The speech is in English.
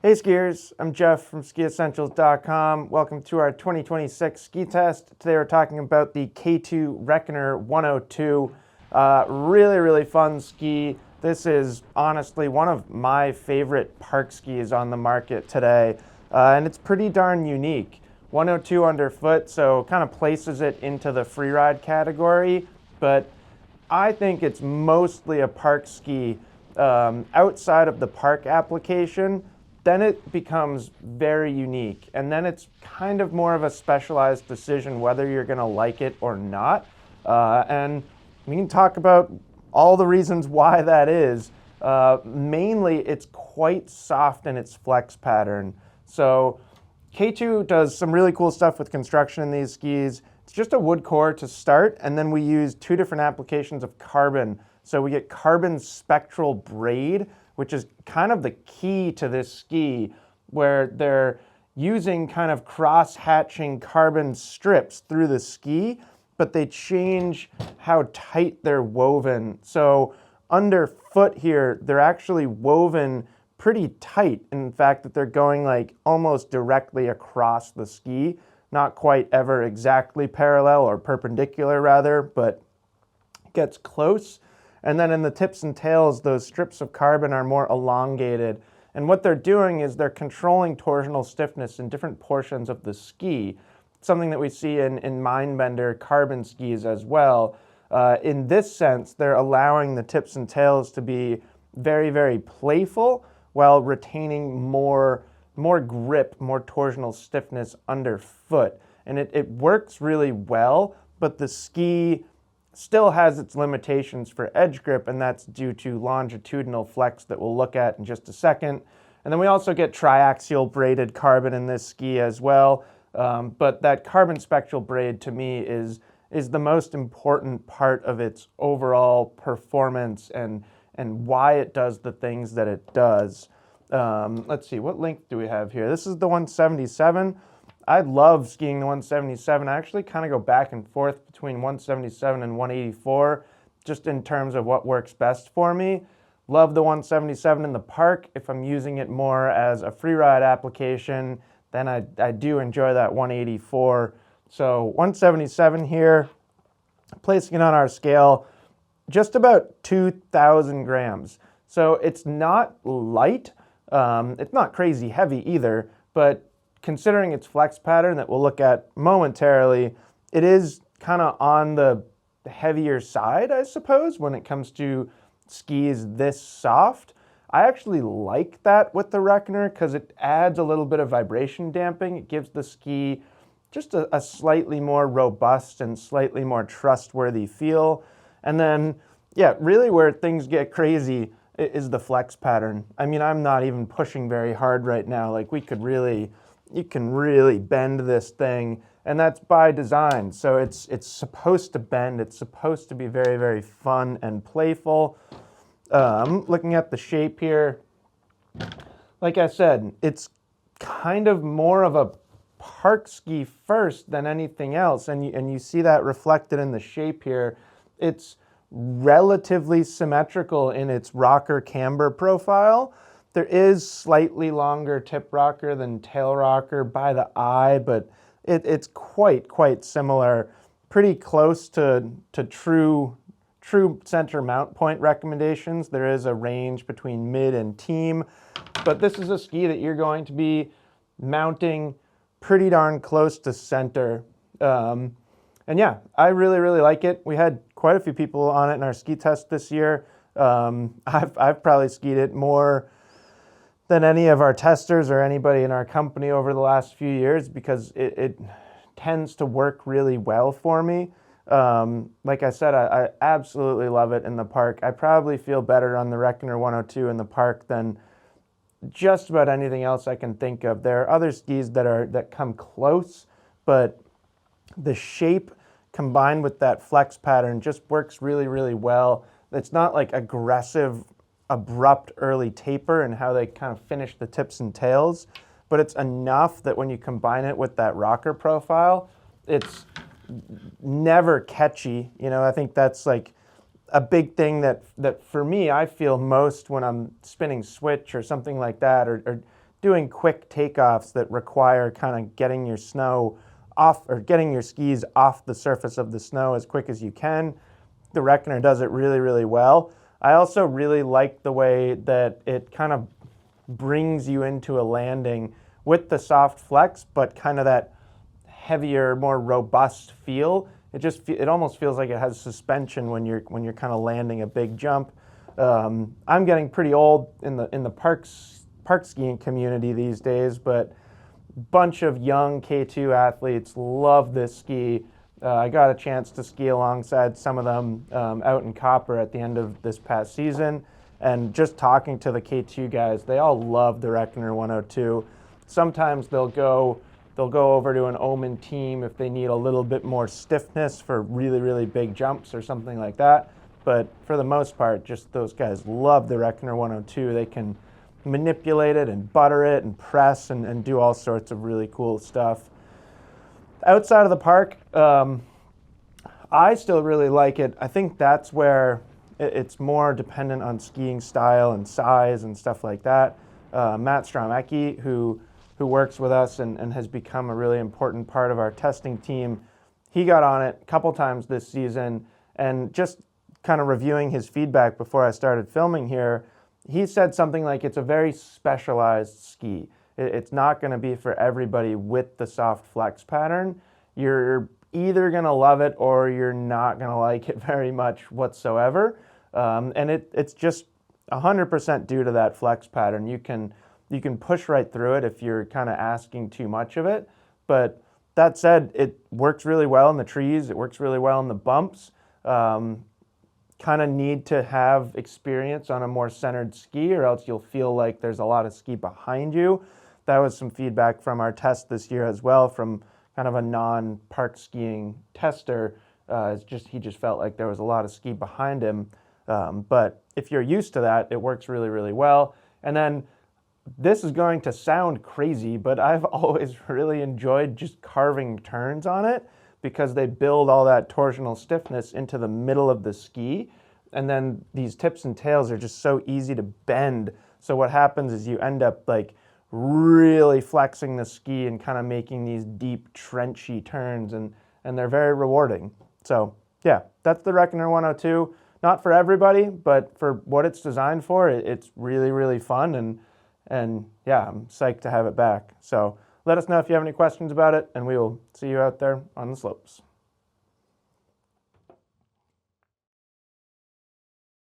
Hey skiers, I'm Jeff from SkiEssentials.com. Welcome to our 2026 ski test. Today we're talking about the K2 Reckoner 102. Really fun ski. This is honestly one of my favorite park skis on the market today, and it's pretty darn unique. 102 underfoot, so kind of places it into the freeride category, but I think it's mostly a park ski outside of the park application. Then it becomes very unique, and then it's kind of more of a specialized decision whether you're going to like it or not. And we can talk about all the reasons why that is. Mainly, it's quite soft in its flex pattern. So K2 does some really cool stuff with construction in these skis. It's just a wood core to start, and then we use two different applications of carbon. So we get carbon spectral braid, which is kind of the key to this ski, where they're using kind of cross-hatching carbon strips through the ski, but they change how tight they're woven. So underfoot here, they're actually woven pretty tight. In fact, that they're going like almost directly across the ski, not quite ever exactly parallel or perpendicular rather, but gets close. And then in the tips and tails, those strips of carbon are more elongated. And what they're doing is they're controlling torsional stiffness in different portions of the ski, something that we see in Mindbender carbon skis as well. In this sense, they're allowing the tips and tails to be very playful while retaining more grip, more torsional stiffness underfoot. And it works really well, but the ski still has its limitations for edge grip, and that's due to longitudinal flex that we'll look at in just a second. And then we also get triaxial braided carbon in this ski as well. But that carbon spectral braid to me is the most important part of its overall performance and why it does the things that it does. Let's see, what length do we have here? This is the 177. I love skiing the 177. I actually kind of go back and forth between 177 and 184, just in terms of what works best for me. Love the 177 in the park. If I'm using it more as a freeride application, then I do enjoy that 184. So 177 here, placing it on our scale, just about 2,000 grams. So it's not light. It's not crazy heavy either, but considering its flex pattern that we'll look at momentarily, it is kind of on the heavier side, I suppose, when it comes to skis this soft. I actually like that with the Reckoner because it adds a little bit of vibration damping. It gives the ski just a slightly more robust and slightly more trustworthy feel. And then, yeah, really where things get crazy is the flex pattern. I mean, I'm not even pushing very hard right now. Like you can really bend this thing, and that's by design. So it's supposed to bend. It's supposed to be very fun and playful. Looking at the shape here, like I said, it's kind of more of a park ski first than anything else, and you see that reflected in the shape here. It's relatively symmetrical in its rocker camber profile. There is slightly longer tip rocker than tail rocker by the eye, but it's quite similar, pretty close to true center mount point recommendations. There is a range between mid and team, but this is a ski that you're going to be mounting pretty darn close to center. And yeah, I really like it. We had quite a few people on it in our ski test this year. I've probably skied it more than any of our testers or anybody in our company over the last few years because it tends to work really well for me. Like I said, I absolutely love it in the park. I probably feel better on the Reckoner 102 in the park than just about anything else I can think of. There are other skis that come close, but the shape combined with that flex pattern just works really well. It's not like aggressive, abrupt early taper and how they kind of finish the tips and tails, but it's enough that when you combine it with that rocker profile, it's never catchy. You know, I think that's like a big thing that for me, I feel most when I'm spinning switch or something like that, or doing quick takeoffs that require kind of getting your snow off or getting your skis off the surface of the snow as quick as you can. The Reckoner does it really, really well. I also really like the way that it kind of brings you into a landing with the soft flex, but kind of that heavier, more robust feel. It almost feels like it has suspension when you're kind of landing a big jump. I'm getting pretty old in the park skiing community these days, but bunch of young K2 athletes love this ski. I got a chance to ski alongside some of them out in Copper at the end of this past season, and just talking to the K2 guys, they all love the Reckoner 102. Sometimes they'll go over to an Omen team if they need a little bit more stiffness for really, really big jumps or something like that. But for the most part, just those guys love the Reckoner 102. They can manipulate it and butter it and press and do all sorts of really cool stuff. Outside of the park, I still really like it. I think that's where it's more dependent on skiing style and size and stuff like that. Matt Stromecki, who works with us and has become a really important part of our testing team, he got on it a couple times this season, and just kind of reviewing his feedback before I started filming here, he said something like it's a very specialized ski. It's not going to be for everybody with the soft flex pattern. You're either going to love it or you're not going to like it very much whatsoever. And it's just 100% due to that flex pattern. You can push right through it if you're kind of asking too much of it. But that said, it works really well in the trees. It works really well in the bumps. Kind of need to have experience on a more centered ski, or else you'll feel like there's a lot of ski behind you. That was some feedback from our test this year as well, from kind of a non-park skiing tester. He just felt like there was a lot of ski behind him. But if you're used to that, it works really, really well. And then this is going to sound crazy, but I've always really enjoyed just carving turns on it, because they build all that torsional stiffness into the middle of the ski. And then these tips and tails are just so easy to bend. So what happens is you end up like really flexing the ski and kind of making these deep, trenchy turns, and they're very rewarding. So yeah, that's the Reckoner 102. Not for everybody, but for what it's designed for, it's really, really fun. And yeah, I'm psyched to have it back. So let us know if you have any questions about it, and we will see you out there on the slopes.